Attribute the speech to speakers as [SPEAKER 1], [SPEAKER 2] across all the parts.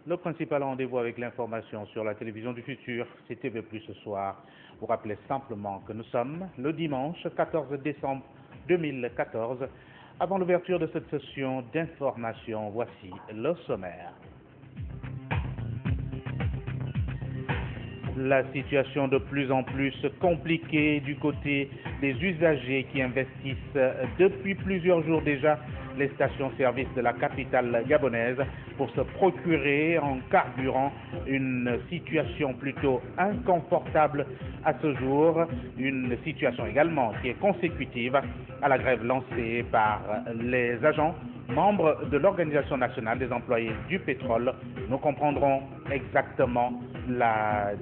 [SPEAKER 1] Le principal rendez-vous avec l'information sur la télévision du futur, c'est TV+ ce soir. Vous rappelez simplement que nous sommes le dimanche 14 décembre 2014. Avant l'ouverture de cette session d'information, voici le sommaire. La situation de plus en plus compliquée du côté des usagers qui investissent depuis plusieurs jours déjà les stations-service de la capitale gabonaise pour se procurer en carburant, une situation plutôt inconfortable à ce jour, une situation également qui est consécutive à la grève lancée par les agents membres de l'Organisation nationale des employés du pétrole. Nous comprendrons exactement la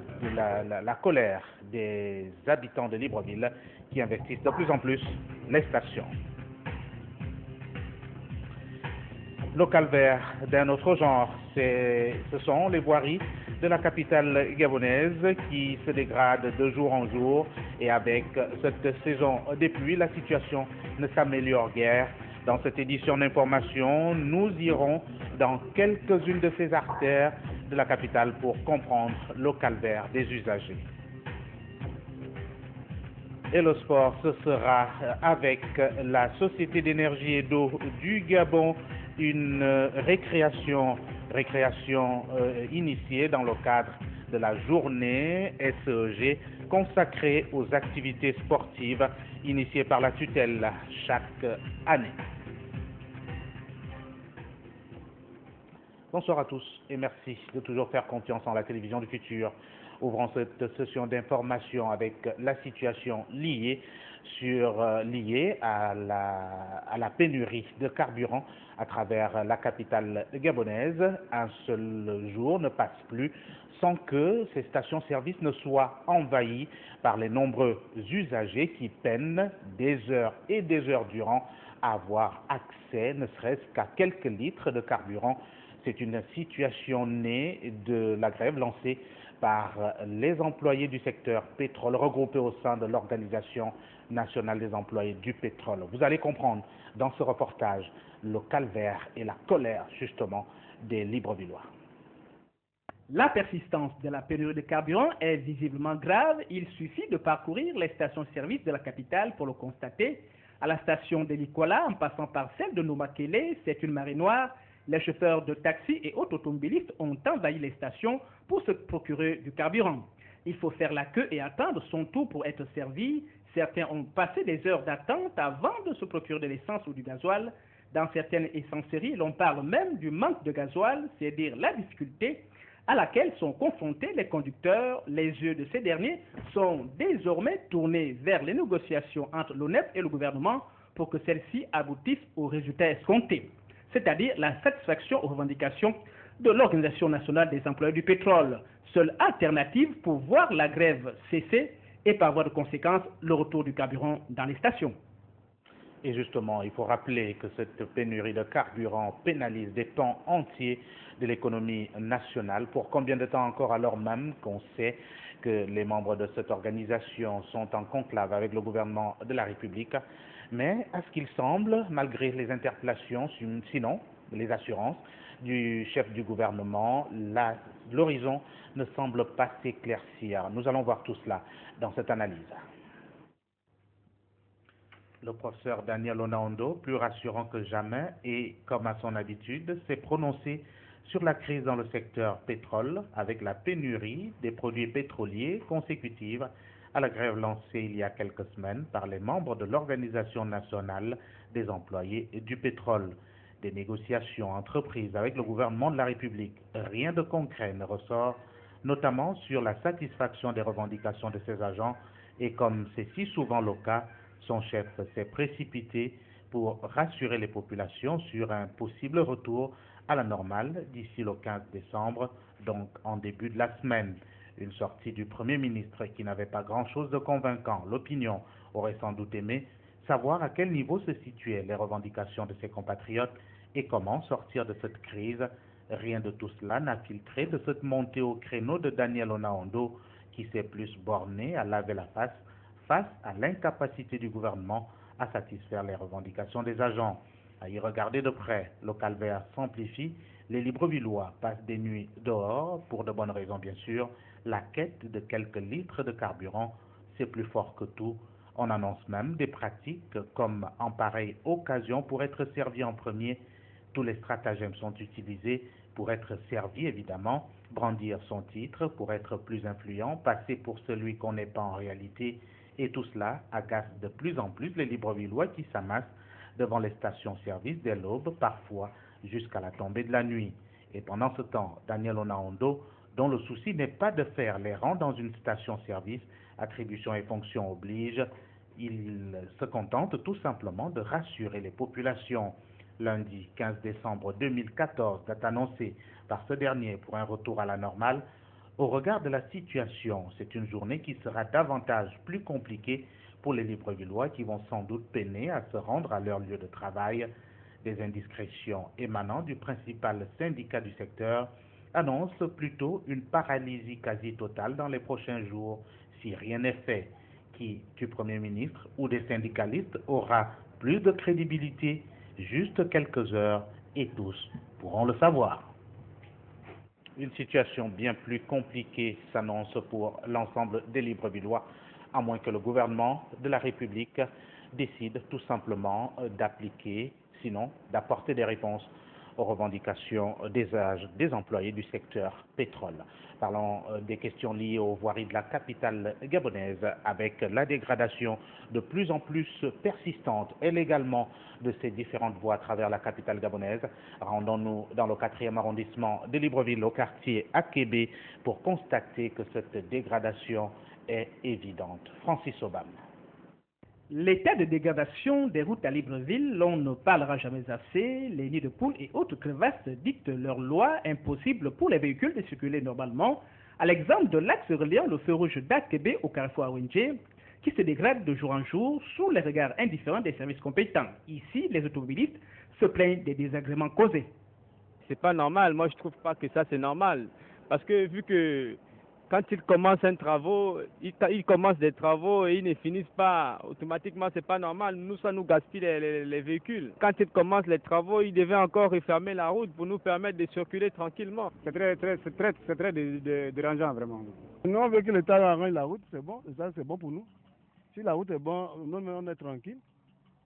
[SPEAKER 1] colère des habitants de Libreville qui investissent de plus en plus les stations. Le calvaire d'un autre genre, ce sont les voiries de la capitale gabonaise qui se dégradent de jour en jour, et avec cette saison des pluies, la situation ne s'améliore guère. Dans cette édition d'information, nous irons dans quelques-unes de ces artères de la capitale pour comprendre le calvaire des usagers. Et le sport, ce sera avec la Société d'énergie et d'eau du Gabon, une récréation initiée dans le cadre de la journée SEG consacrée aux activités sportives initiées par la tutelle chaque année. Bonsoir à tous et merci de toujours faire confiance en la télévision du futur. Ouvrons cette session d'information avec la situation liée à la pénurie de carburant à travers la capitale gabonaise. Un seul jour ne passe plus sans que ces stations-service ne soient envahies par les nombreux usagers qui peinent des heures et des heures durant à avoir accès, ne serait-ce qu'à quelques litres de carburant. C'est une situation née de la grève lancée par les employés du secteur pétrole regroupés au sein de l'Organisation nationale des employés du pétrole. Vous allez comprendre dans ce reportage le calvaire et la colère justement des Librevillois.
[SPEAKER 2] La persistance de la pénurie de carburant est visiblement grave. Il suffit de parcourir les stations-service de la capitale pour le constater. À la station de Likola, en passant par celle de Nomakele, c'est une marée noire. Les chauffeurs de taxi et autres automobilistes ont envahi les stations pour se procurer du carburant. Il faut faire la queue et attendre son tour pour être servi. Certains ont passé des heures d'attente avant de se procurer de l'essence ou du gasoil. Dans certaines essenceries, l'on parle même du manque de gasoil, c'est-à-dire la difficulté à laquelle sont confrontés les conducteurs. Les yeux de ces derniers sont désormais tournés vers les négociations entre l'ONEP et le gouvernement pour que celles-ci aboutissent aux résultats escomptés, c'est-à-dire la satisfaction aux revendications de l'Organisation nationale des employés du pétrole, seule alternative pour voir la grève cesser et par voie de conséquence le retour du carburant dans les stations.
[SPEAKER 1] Et justement, il faut rappeler que cette pénurie de carburant pénalise des pans entiers de l'économie nationale. Pour combien de temps encore, alors même qu'on sait que les membres de cette organisation sont en conclave avec le gouvernement de la République. Mais à ce qu'il semble, malgré les interpellations, sinon les assurances du chef du gouvernement, l'horizon ne semble pas s'éclaircir. Nous allons voir tout cela dans cette analyse. Le professeur Daniel Onaondo, plus rassurant que jamais et comme à son habitude, s'est prononcé sur la crise dans le secteur pétrole avec la pénurie des produits pétroliers consécutive à la grève lancée il y a quelques semaines par les membres de l'Organisation nationale des employés du pétrole. Des négociations entreprises avec le gouvernement de la République. Rien de concret ne ressort, notamment sur la satisfaction des revendications de ces agents, et comme c'est si souvent le cas, son chef s'est précipité pour rassurer les populations sur un possible retour à la normale d'ici le 15 décembre, donc en début de la semaine. Une sortie du Premier ministre qui n'avait pas grand-chose de convaincant. L'opinion aurait sans doute aimé savoir à quel niveau se situaient les revendications de ses compatriotes et comment sortir de cette crise. Rien de tout cela n'a filtré de cette montée au créneau de Daniel Onaondo qui s'est plus borné à laver la face à l'incapacité du gouvernement à satisfaire les revendications des agents. À y regarder de près, le calvaire s'amplifie, les Librevillois passent des nuits dehors, pour de bonnes raisons bien sûr. La quête de quelques litres de carburant, c'est plus fort que tout. On annonce même des pratiques comme en pareille occasion pour être servi en premier. Tous les stratagèmes sont utilisés pour être servi évidemment, brandir son titre pour être plus influent, passer pour celui qu'on n'est pas en réalité, et tout cela agace de plus en plus les Librevillois qui s'amassent devant les stations-service dès l'aube, parfois jusqu'à la tombée de la nuit. Et pendant ce temps, Daniel Onaondo, dont le souci n'est pas de faire les rangs dans une station-service, attribution et fonction oblige, il se contente tout simplement de rassurer les populations. Lundi 15 décembre 2014, date annoncée par ce dernier pour un retour à la normale, au regard de la situation, c'est une journée qui sera davantage plus compliquée pour les Librevillois qui vont sans doute peiner à se rendre à leur lieu de travail. Des indiscrétions émanant du principal syndicat du secteur annoncent plutôt une paralysie quasi totale dans les prochains jours si rien n'est fait. Qui, du Premier ministre ou des syndicalistes, aura plus de crédibilité? Juste quelques heures et tous pourront le savoir. Une situation bien plus compliquée s'annonce pour l'ensemble des Librevillois, à moins que le gouvernement de la République décide tout simplement d'appliquer, sinon d'apporter des réponses aux revendications des employés du secteur pétrole. Parlons des questions liées aux voiries de la capitale gabonaise avec la dégradation de plus en plus persistante et également de ces différentes voies à travers la capitale gabonaise. Rendons-nous dans le 4e arrondissement de Libreville, au quartier Akébé, pour constater que cette dégradation est évidente. Francis Obam.
[SPEAKER 2] L'état de dégradation des routes à Libreville, l'on ne parlera jamais assez. Les nids de poules et autres crevasses dictent leurs lois impossibles pour les véhicules de circuler normalement, à l'exemple de l'axe reliant le feu rouge d'Akébé au carrefour Awinje, qui se dégrade de jour en jour sous les regards indifférents des services compétents. Ici, les automobilistes se plaignent des désagréments causés.
[SPEAKER 3] C'est pas normal, moi je trouve pas que ça c'est normal. Parce que vu que quand ils commencent un travaux, ils commencent des travaux et ils ne finissent pas, automatiquement c'est pas normal. Nous, ça nous gaspille les véhicules. Quand ils commencent les travaux, ils devaient encore refermer la route pour nous permettre de circuler tranquillement.
[SPEAKER 4] C'est très dérangeant vraiment. Nous on veut que l'État arrange la route, c'est bon, ça c'est bon pour nous. Si la route est bonne, nous on est tranquille.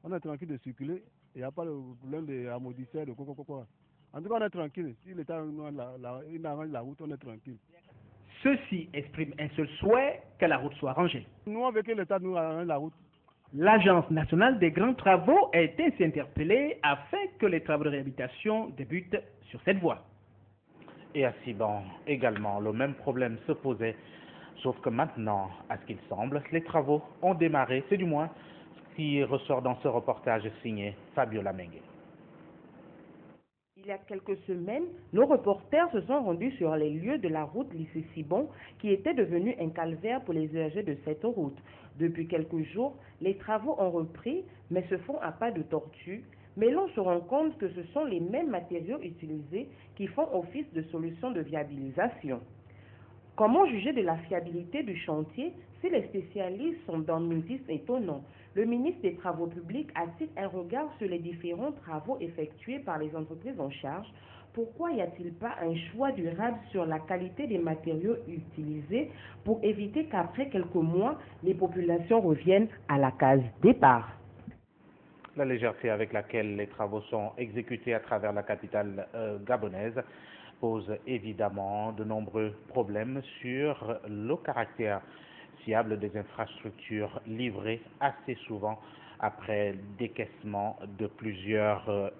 [SPEAKER 4] On est tranquille de circuler. Il n'y a pas de problème d'amortisseur, de quoi. En tout cas, on est tranquille. Si l'État arrange la route, on est tranquille.
[SPEAKER 2] Ceux-ci expriment un seul souhait, que la route soit rangée.
[SPEAKER 4] Nous, on veut que l'État nous arrange la route.
[SPEAKER 2] L'Agence nationale des grands travaux est ainsi interpellée afin que les travaux de réhabilitation débutent sur cette voie.
[SPEAKER 1] Et à Siban également, le même problème se posait, sauf que maintenant, à ce qu'il semble, les travaux ont démarré. C'est du moins ce qui ressort dans ce reportage signé Fabiola Mengue.
[SPEAKER 5] Il y a quelques semaines, nos reporters se sont rendus sur les lieux de la route Lycée-Sibon qui était devenue un calvaire pour les usagers de cette route. Depuis quelques jours, les travaux ont repris, mais se font à pas de tortue. Mais l'on se rend compte que ce sont les mêmes matériaux utilisés qui font office de solution de viabilisation. Comment juger de la fiabilité du chantier si les spécialistes sont dans mutisme étonnant? Le ministre des Travaux publics a-t-il un regard sur les différents travaux effectués par les entreprises en charge? Pourquoi n'y a-t-il pas un choix durable sur la qualité des matériaux utilisés pour éviter qu'après quelques mois, les populations reviennent à la case départ?
[SPEAKER 1] La légèreté avec laquelle les travaux sont exécutés à travers la capitale gabonaise pose évidemment de nombreux problèmes sur le caractère fiable des infrastructures livrées assez souvent après décaissement de plusieurs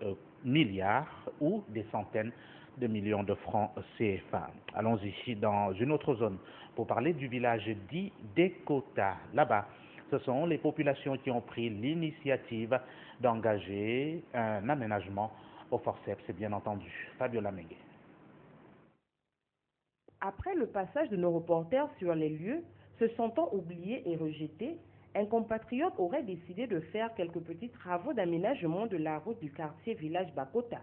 [SPEAKER 1] milliards ou des centaines de millions de francs CFA. Allons ici dans une autre zone pour parler du village dit d'Ekota. Là-bas, ce sont les populations qui ont pris l'initiative d'engager un aménagement au forceps, c'est bien entendu. Fabiola Mengue.
[SPEAKER 5] Après le passage de nos reporters sur les lieux, se sentant oubliés et rejetés, un compatriote aurait décidé de faire quelques petits travaux d'aménagement de la route du quartier village Bakota.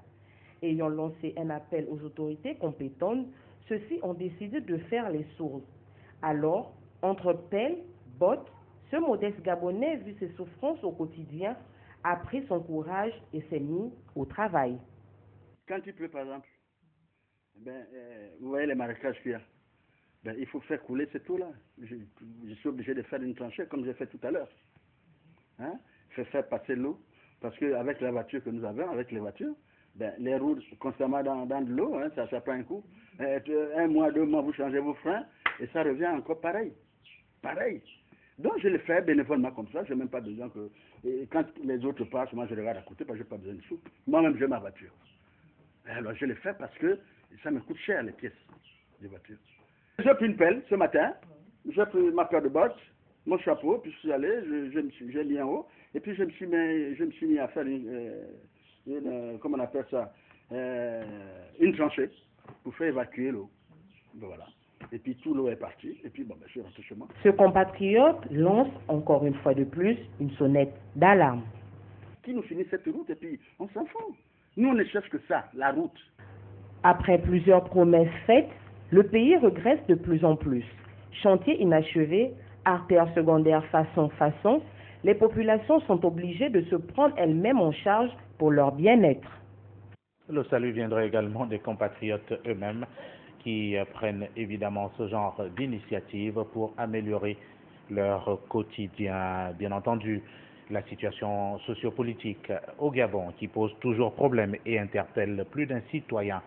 [SPEAKER 5] Ayant lancé un appel aux autorités compétentes, ceux-ci ont décidé de faire les sourds. Alors, entre pelles, bottes, ce modeste Gabonais, vu ses souffrances au quotidien, a pris son courage et s'est mis au travail.
[SPEAKER 6] Quand il pleut, par exemple, vous voyez les marécages qu'il y a. Il faut faire couler cette eau-là. Je suis obligé de faire une tranchée comme j'ai fait tout à l'heure. Hein? Faire passer l'eau. Parce qu'avec la voiture que nous avons, avec les voitures, les roues constamment dans de l'eau, hein, ça prend un coup. 1 mois, 2 mois, vous changez vos freins et ça revient encore pareil. Pareil. Donc je le fais bénévolement comme ça, je n'ai même pas besoin que... Et quand les autres passent, moi je regarde à côté parce que je n'ai pas besoin de sous. Moi-même j'ai ma voiture. Alors je le fais parce que ça me coûte cher les pièces des voitures. J'ai pris une pelle ce matin, j'ai pris ma paire de bottes, mon chapeau, puis je suis allé, j'ai mis en haut, et puis je me suis mis à faire comment on appelle ça, une tranchée pour faire évacuer l'eau. Voilà. Et puis tout l'eau est partie, et puis je suis rentré chez moi.
[SPEAKER 5] Ce compatriote lance encore une fois de plus une sonnette d'alarme.
[SPEAKER 6] Qui nous finit cette route, et puis on s'en fout. Nous on ne cherche que ça, la route.
[SPEAKER 5] Après plusieurs promesses faites, le pays regresse de plus en plus. Chantier inachevé, artères secondaires façon, les populations sont obligées de se prendre elles-mêmes en charge pour leur bien-être.
[SPEAKER 1] Le salut viendrait également des compatriotes eux-mêmes qui prennent évidemment ce genre d'initiative pour améliorer leur quotidien. Bien entendu, la situation sociopolitique au Gabon qui pose toujours problème et interpelle plus d'un citoyen.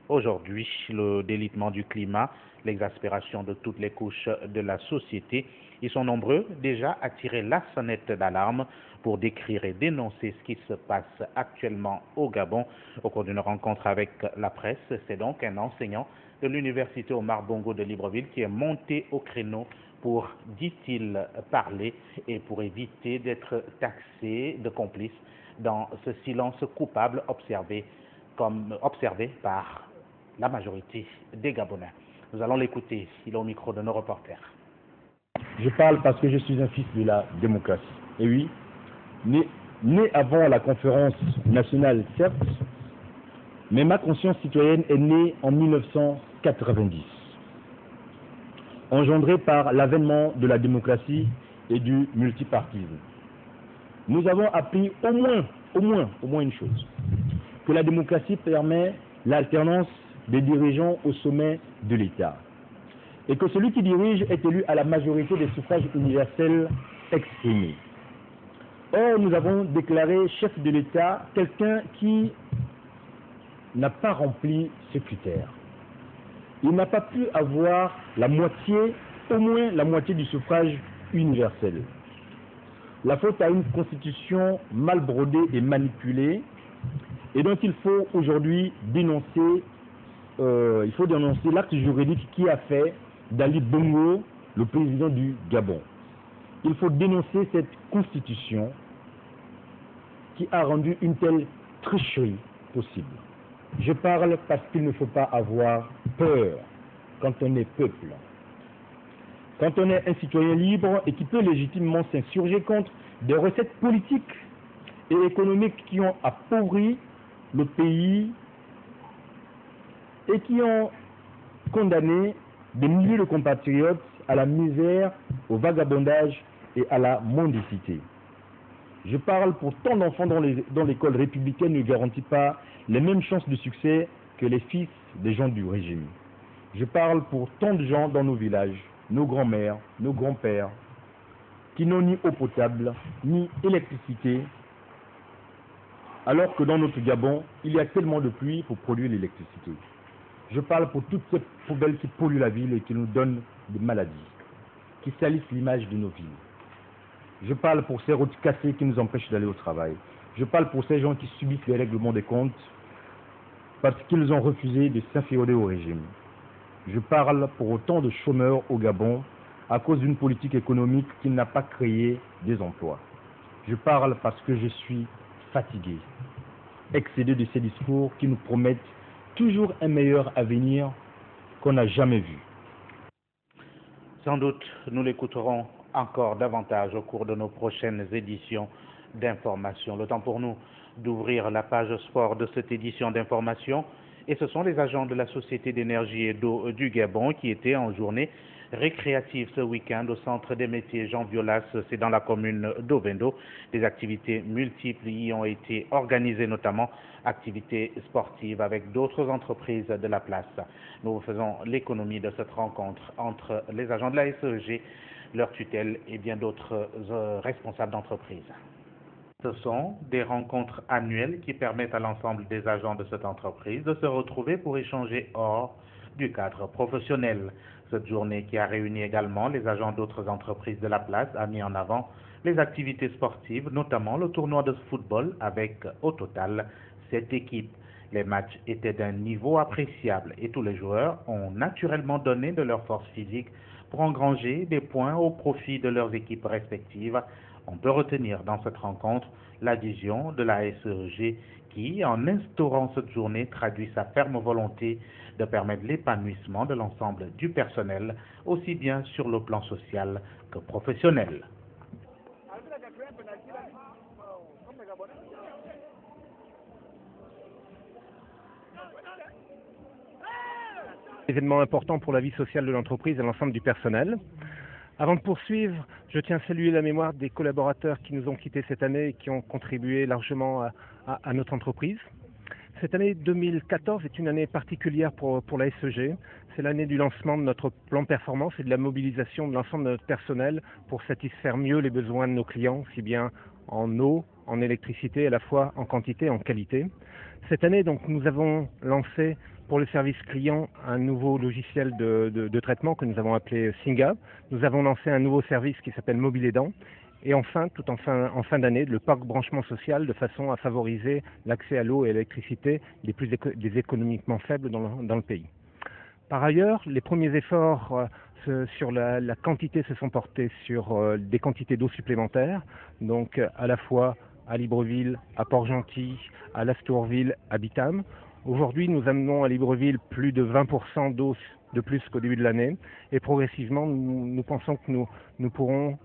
[SPEAKER 1] Aujourd'hui, le délitement du climat, l'exaspération de toutes les couches de la société, ils sont nombreux déjà à tirer la sonnette d'alarme pour décrire et dénoncer ce qui se passe actuellement au Gabon. Au cours d'une rencontre avec la presse, c'est donc un enseignant de l'université Omar Bongo de Libreville qui est monté au créneau pour, dit-il, parler et pour éviter d'être taxé de complice dans ce silence coupable observé par la majorité des Gabonais. Nous allons l'écouter, il est au micro de nos reporters.
[SPEAKER 7] Je parle parce que je suis un fils de la démocratie. Et oui, né avant la conférence nationale, certes, mais ma conscience citoyenne est née en 1990, engendrée par l'avènement de la démocratie et du multipartisme. Nous avons appris au moins une chose, que la démocratie permet l'alternance des dirigeants au sommet de l'État et que celui qui dirige est élu à la majorité des suffrages universels exprimés. Or, nous avons déclaré chef de l'État quelqu'un qui n'a pas rempli ce critère. Il n'a pas pu avoir la moitié, au moins la moitié du suffrage universel. La faute à une constitution mal brodée et manipulée et dont il faut aujourd'hui dénoncer l'acte juridique qui a fait d'Ali Bongo le président du Gabon. Il faut dénoncer cette constitution qui a rendu une telle tricherie possible. Je parle parce qu'il ne faut pas avoir peur quand on est peuple. Quand on est un citoyen libre et qui peut légitimement s'insurger contre des recettes politiques et économiques qui ont appauvri le pays et qui ont condamné des milliers de compatriotes à la misère, au vagabondage et à la mendicité. Je parle pour tant d'enfants dont l'école républicaine ne garantit pas les mêmes chances de succès que les fils des gens du régime. Je parle pour tant de gens dans nos villages, nos grands-mères, nos grands-pères, qui n'ont ni eau potable, ni électricité, alors que dans notre Gabon, il y a tellement de pluie pour produire l'électricité. Je parle pour toutes ces poubelles qui polluent la ville et qui nous donnent des maladies, qui salissent l'image de nos villes. Je parle pour ces routes cassées qui nous empêchent d'aller au travail. Je parle pour ces gens qui subissent les règlements des comptes parce qu'ils ont refusé de s'inféoder au régime. Je parle pour autant de chômeurs au Gabon à cause d'une politique économique qui n'a pas créé des emplois. Je parle parce que je suis fatigué, excédé de ces discours qui nous promettent toujours un meilleur avenir qu'on n'a jamais vu.
[SPEAKER 1] Sans doute, nous l'écouterons encore davantage au cours de nos prochaines éditions d'information. Le temps pour nous d'ouvrir la page sport de cette édition d'information. Et ce sont les agents de la Société d'énergie et d'eau du Gabon qui étaient en journée récréative ce week-end au centre des métiers Jean Violas, c'est dans la commune d'Ovendo. Des activités multiples y ont été organisées, notamment activités sportives avec d'autres entreprises de la place. Nous faisons l'économie de cette rencontre entre les agents de la SEG, leur tutelle et bien d'autres responsables d'entreprise. Ce sont des rencontres annuelles qui permettent à l'ensemble des agents de cette entreprise de se retrouver pour échanger hors du cadre professionnel. Cette journée qui a réuni également les agents d'autres entreprises de la place a mis en avant les activités sportives, notamment le tournoi de football avec au total 7 équipes. Les matchs étaient d'un niveau appréciable et tous les joueurs ont naturellement donné de leur force physique pour engranger des points au profit de leurs équipes respectives. On peut retenir dans cette rencontre l'adhésion de la SEG qui, en instaurant cette journée, traduit sa ferme volonté de permettre l'épanouissement de l'ensemble du personnel, aussi bien sur le plan social que professionnel.
[SPEAKER 8] Événement important pour la vie sociale de l'entreprise et l'ensemble du personnel. Avant de poursuivre, je tiens à saluer la mémoire des collaborateurs qui nous ont quittés cette année et qui ont contribué largement à notre entreprise. Cette année 2014 est une année particulière pour la SEG. C'est l'année du lancement de notre plan de performance et de la mobilisation de l'ensemble de notre personnel pour satisfaire mieux les besoins de nos clients, si bien en eau, en électricité, à la fois en quantité et en qualité. Cette année, donc, nous avons lancé pour le service client un nouveau logiciel de traitement que nous avons appelé Singa. Nous avons lancé un nouveau service qui s'appelle Mobile Aidant. Et enfin, tout en fin d'année, le parc branchement social de façon à favoriser l'accès à l'eau et à l'électricité des économiquement faibles dans le pays. Par ailleurs, les premiers efforts sur la quantité se sont portés sur des quantités d'eau supplémentaires, donc à la fois à Libreville, à Port-Gentil, à Lastourville, à Bitam. Aujourd'hui, nous amenons à Libreville plus de 20% d'eau de plus qu'au début de l'année et progressivement, nous pensons que nous pourrons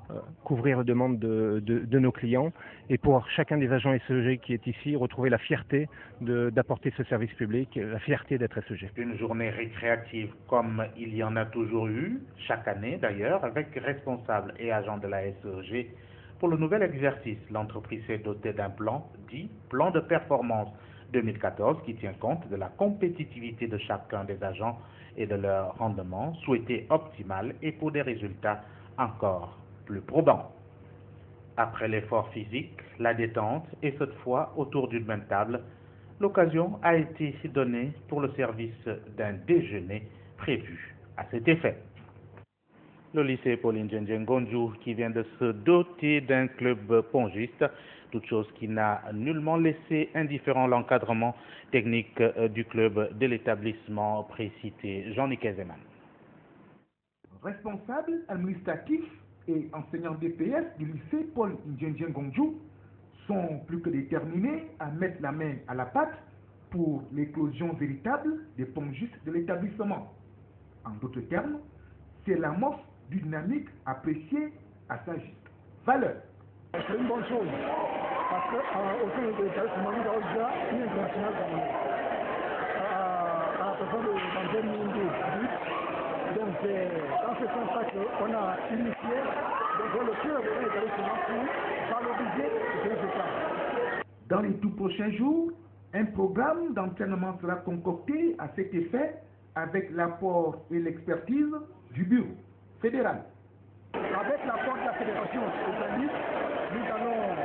[SPEAKER 8] couvrir les demandes de nos clients et pour chacun des agents SEG qui est ici, retrouver la fierté d'apporter ce service public, la fierté d'être SEG.
[SPEAKER 1] Une journée récréative comme il y en a toujours eu, chaque année d'ailleurs, avec responsables et agents de la SEG. Pour le nouvel exercice, l'entreprise s'est dotée d'un plan, dit plan de performance 2014, qui tient compte de la compétitivité de chacun des agents et de leur rendement souhaité optimal et pour des résultats encore plus probants. Après l'effort physique, la détente et cette fois autour d'une même table, l'occasion a été donnée pour le service d'un déjeuner prévu à cet effet. Le lycée Pauline Djendjen Gondjou qui vient de se doter d'un club pongiste, toute chose qui n'a nullement laissé indifférent l'encadrement technique du club de l'établissement précité. Jean-Nic Ezeman.
[SPEAKER 9] Responsable administratif et enseignant DPS du lycée Paul Djendjen Gondjou sont plus que déterminés à mettre la main à la pâte pour l'éclosion véritable des pongistes de l'établissement. En d'autres termes, c'est l'amorce d'une dynamique appréciée à sa juste valeur.
[SPEAKER 4] C'est une bonne chose, parce qu'au sein de l'établissement, nous avons déjà une internationale camerounaise, à la personne de Dantès Mindou. Donc c'est dans ce sens-là qu'on a initié le club de l'établissement pour valoriser ce résultat.
[SPEAKER 9] Dans les tout prochains jours, un programme d'entraînement sera concocté à cet effet avec l'apport et l'expertise du bureau fédéral.
[SPEAKER 4] Avec l'apport de la fédération islamique, nous allons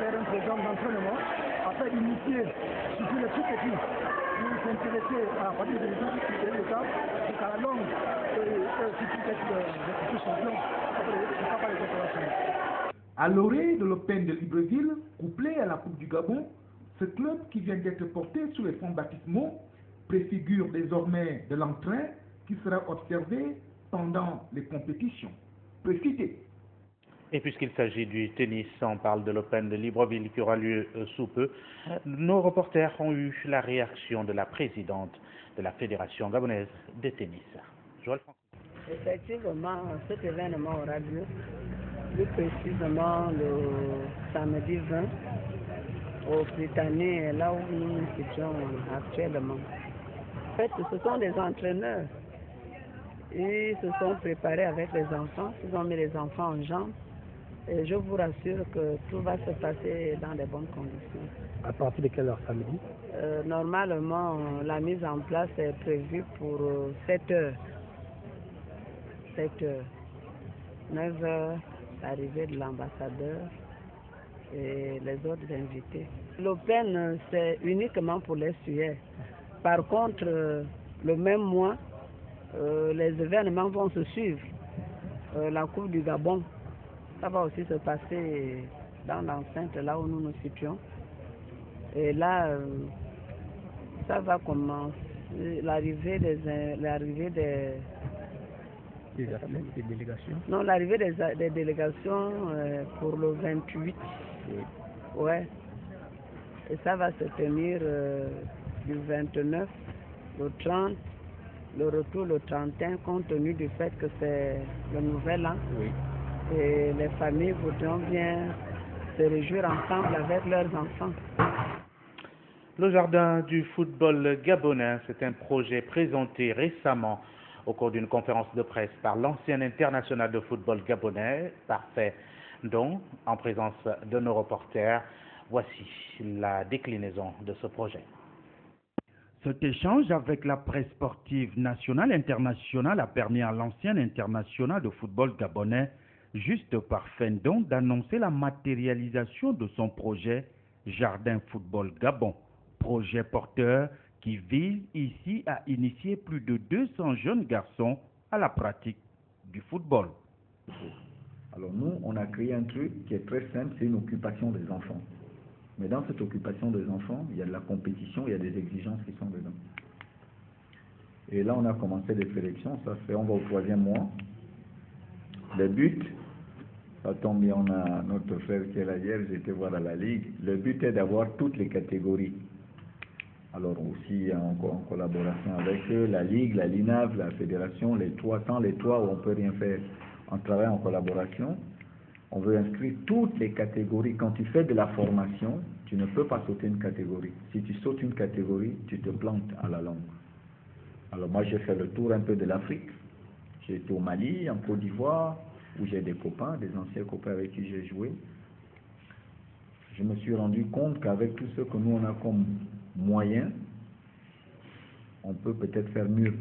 [SPEAKER 4] faire un programme d'entraînement afin d'initier surtout les tout petits qui s'intéressaient à partir de l'État jusqu'à la longue et surtout les champions après les opérations.
[SPEAKER 9] À l'orée de l'Open de Libreville, couplé à la Coupe du Gabon, ce club qui vient d'être porté sous les fonds baptismaux préfigure désormais de l'entrain qui sera observé pendant les compétitions précitées.
[SPEAKER 1] Et puisqu'il s'agit du tennis, on parle de l'Open de Libreville qui aura lieu sous peu. Nos reporters ont eu la réaction de la présidente de la Fédération gabonaise de tennis. Joël Franco.
[SPEAKER 10] Effectivement, cet événement aura lieu plus précisément le samedi 20 au Britannique, là où nous nous situons actuellement. En fait, ce sont des entraîneurs. Ils se sont préparés avec les enfants, ils ont mis les enfants en jambes. Et je vous rassure que tout va se passer dans de bonnes conditions.
[SPEAKER 11] À partir de quelle heure samedi?
[SPEAKER 10] Normalement, la mise en place est prévue pour 7 heures. 7 heures. 9 heures, l'arrivée de l'ambassadeur et les autres invités. L'Open, c'est uniquement pour les Suèdes. Par contre, le même mois, les événements vont se suivre. La Coupe du Gabon, ça va aussi se passer dans l'enceinte là où nous nous situons. Et là, ça va commencer l'arrivée des
[SPEAKER 11] délégations.
[SPEAKER 10] Non, l'arrivée des délégations pour le 28.
[SPEAKER 11] Oui.
[SPEAKER 10] Ouais. Et ça va se tenir du 29 au 30. Le retour le 31, compte tenu du fait que c'est le nouvel an.
[SPEAKER 11] Oui.
[SPEAKER 10] Et les familles voudront bien se réjouir ensemble avec leurs enfants.
[SPEAKER 1] Le jardin du football gabonais, c'est un projet présenté récemment au cours d'une conférence de presse par l'ancien international de football gabonais, Parfait Ndong, en présence de nos reporters. Voici la déclinaison de ce projet.
[SPEAKER 12] Cet échange avec la presse sportive nationale et internationale a permis à l'ancien international de football gabonais, Juste Parfait Ndong, d'annoncer la matérialisation de son projet Jardin Football Gabon, projet porteur qui vise ici à initier plus de 200 jeunes garçons à la pratique du football.
[SPEAKER 13] Alors nous, on a créé un truc qui est très simple, c'est une occupation des enfants. Mais dans cette occupation des enfants, il y a de la compétition, il y a des exigences qui sont dedans. Et là, on a commencé des sélections, ça fait, on va au 3e mois. Le but, ça tombe bien, on a notre frère qui est là hier, j'étais voir à la Ligue. Le but est d'avoir toutes les catégories. Alors aussi en collaboration avec eux, la Ligue, la LINAV, la Fédération, les trois, tant les trois où on ne peut rien faire, on travaille en collaboration. On veut inscrire toutes les catégories. Quand tu fais de la formation, tu ne peux pas sauter une catégorie. Si tu sautes une catégorie, tu te plantes à la longue. Alors moi, j'ai fait le tour un peu de l'Afrique. J'ai été au Mali, en Côte d'Ivoire, où j'ai des copains, des anciens copains avec qui j'ai joué. Je me suis rendu compte qu'avec tout ce que nous, on a comme moyens, on peut peut-être faire mieux.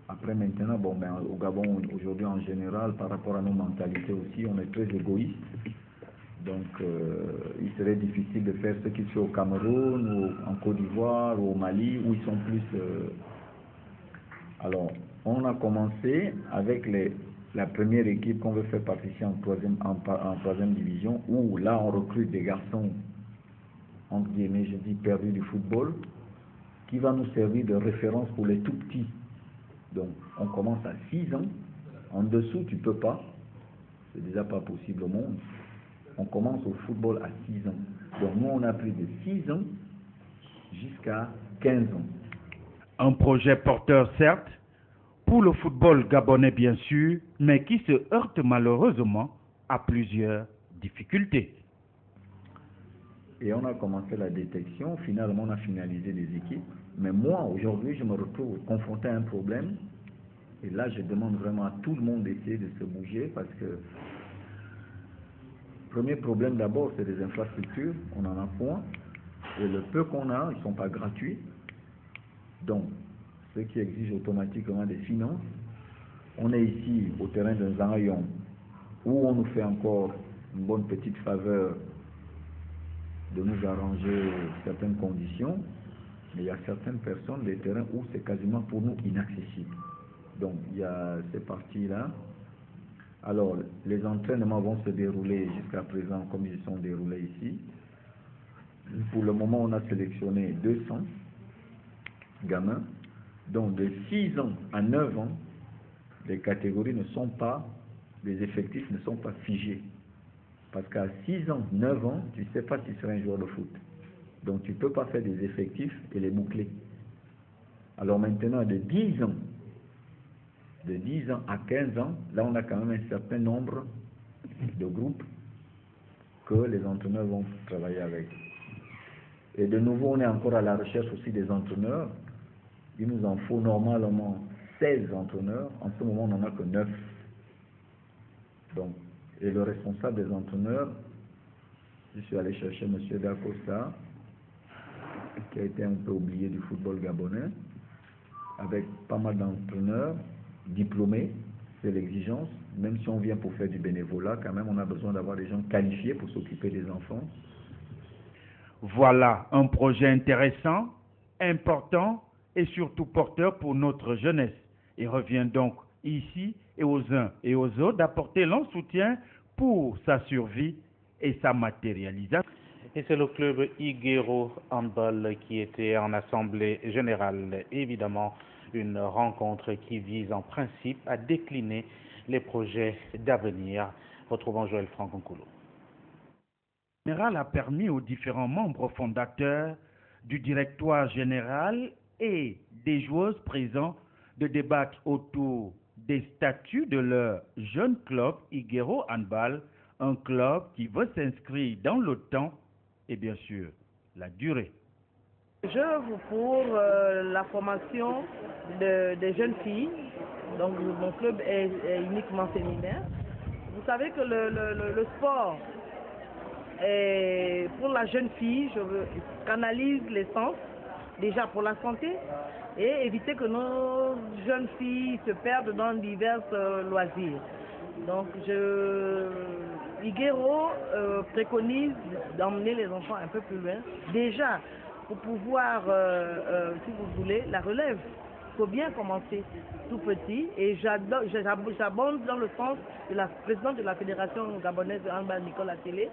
[SPEAKER 13] Après maintenant, bon, ben, au Gabon, aujourd'hui en général, par rapport à nos mentalités aussi, on est très égoïste. Donc, il serait difficile de faire ce qu'il fait au Cameroun, ou en Côte d'Ivoire, ou au Mali, où ils sont plus... Alors, on a commencé avec la première équipe qu'on veut faire participer en troisième division, où là, on recrute des garçons, entre guillemets, je dis, perdus du football, qui va nous servir de référence pour les tout petits. Donc, on commence à 6 ans. En dessous, tu peux pas. C'est déjà pas possible au monde. On commence au football à 6 ans. Donc, nous, on a pris de 6 ans jusqu'à 15 ans.
[SPEAKER 12] Un projet porteur, certes, pour le football gabonais, bien sûr, mais qui se heurte malheureusement à plusieurs difficultés.
[SPEAKER 13] Et on a commencé la détection. Finalement, on a finalisé les équipes. Mais moi, aujourd'hui, je me retrouve confronté à un problème. Et là, je demande vraiment à tout le monde d'essayer de se bouger parce que le premier problème d'abord, c'est les infrastructures. On en a point. Et le peu qu'on a, ils ne sont pas gratuits. Donc, ce qui exige automatiquement des finances. On est ici au terrain de Zangayon où on nous fait encore une bonne petite faveur de nous arranger certaines conditions. Mais il y a certaines personnes, des terrains où c'est quasiment pour nous inaccessible. Donc, il y a ces parties-là. Alors, les entraînements vont se dérouler jusqu'à présent comme ils sont déroulés ici. Pour le moment, on a sélectionné 200 gamins. Donc, de 6 ans à 9 ans, les catégories ne sont pas, les effectifs ne sont pas figés. Parce qu'à 6 ans, 9 ans, tu ne sais pas si tu seras un joueur de foot. Donc tu ne peux pas faire des effectifs et les boucler. Alors maintenant, de 10 ans à 15 ans, là on a quand même un certain nombre de groupes que les entraîneurs vont travailler avec. Et de nouveau, on est encore à la recherche aussi des entraîneurs. Il nous en faut normalement 16 entraîneurs. En ce moment, on n'en a que 9. Donc, et le responsable des entraîneurs, je suis allé chercher M. Dacosta, qui a été un peu oublié du football gabonais, avec pas mal d'entraîneurs diplômés. C'est l'exigence. Même si on vient pour faire du bénévolat, quand même, on a besoin d'avoir des gens qualifiés pour s'occuper des enfants.
[SPEAKER 12] Voilà un projet intéressant, important et surtout porteur pour notre jeunesse. Il revient donc ici et aux uns et aux autres d'apporter leur soutien pour sa survie et sa matérialisation.
[SPEAKER 1] Et c'est le club Iguero Handball qui était en assemblée générale. Évidemment, une rencontre qui vise en principe à décliner les projets d'avenir. Retrouvons Joël Franck-Nkulu.
[SPEAKER 12] Le général a permis aux différents membres fondateurs du directoire général et des joueuses présents de débattre autour des statuts de leur jeune club Iguero Handball, un club qui veut s'inscrire dans le temps et bien sûr la durée.
[SPEAKER 10] J'œuvre pour la formation des jeunes filles. Donc mon club est uniquement féminin. Vous savez que le sport, pour la jeune fille, je canalise les sens, déjà pour la santé, et éviter que nos jeunes filles se perdent dans divers loisirs. Donc Iguero préconise d'emmener les enfants un peu plus loin. Déjà, pour pouvoir, si vous voulez, la relève. Il faut bien commencer tout petit, et j'abonde dans le sens de la présidente de la Fédération gabonaise de handball, Nicolas Télé,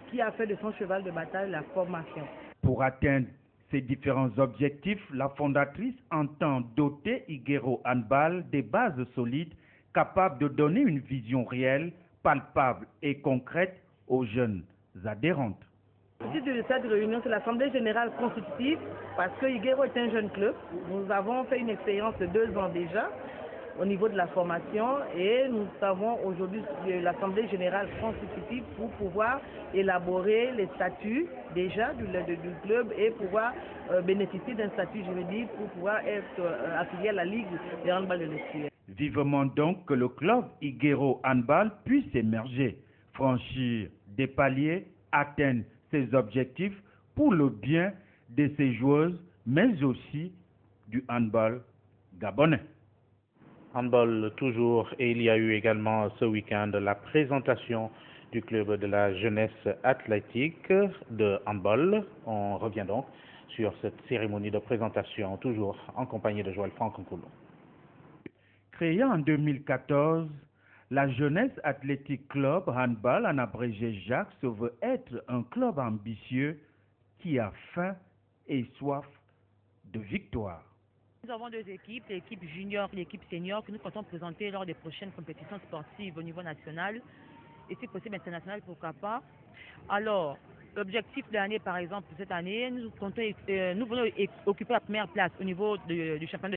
[SPEAKER 10] qui a fait de son cheval de bataille la formation.
[SPEAKER 12] Pour atteindre ces différents objectifs, la fondatrice entend doter Iguero Handball des bases solides capables de donner une vision réelle, palpable et concrète aux jeunes adhérentes.
[SPEAKER 10] Le titre de cette réunion, c'est l'Assemblée générale constitutive, parce que Iguero est un jeune club. Nous avons fait une expérience de 2 ans déjà au niveau de la formation, et nous avons aujourd'hui l'Assemblée générale constitutive pour pouvoir élaborer les statuts déjà du club et pouvoir bénéficier d'un statut juridique pour pouvoir être affilié à la Ligue de handball de l'Estuaire.
[SPEAKER 12] Vivement donc que le club Iguero Handball puisse émerger, franchir des paliers, atteindre ses objectifs pour le bien de ses joueuses, mais aussi du handball gabonais.
[SPEAKER 1] Handball toujours, et il y a eu également ce week-end la présentation du club de la jeunesse athlétique de handball. On revient donc sur cette cérémonie de présentation, toujours en compagnie de Joël Franck-Nkulu.
[SPEAKER 12] Créé en 2014, la Jeunesse Athlétique Club Handball, en abrégé JAC, se veut être un club ambitieux qui a faim et soif de victoire.
[SPEAKER 14] Nous avons 2 équipes, l'équipe junior et l'équipe senior, que nous comptons présenter lors des prochaines compétitions sportives au niveau national et si possible international, pourquoi pas. Alors, l'objectif de l'année, par exemple, cette année, nous venons occuper la première place au niveau du championnat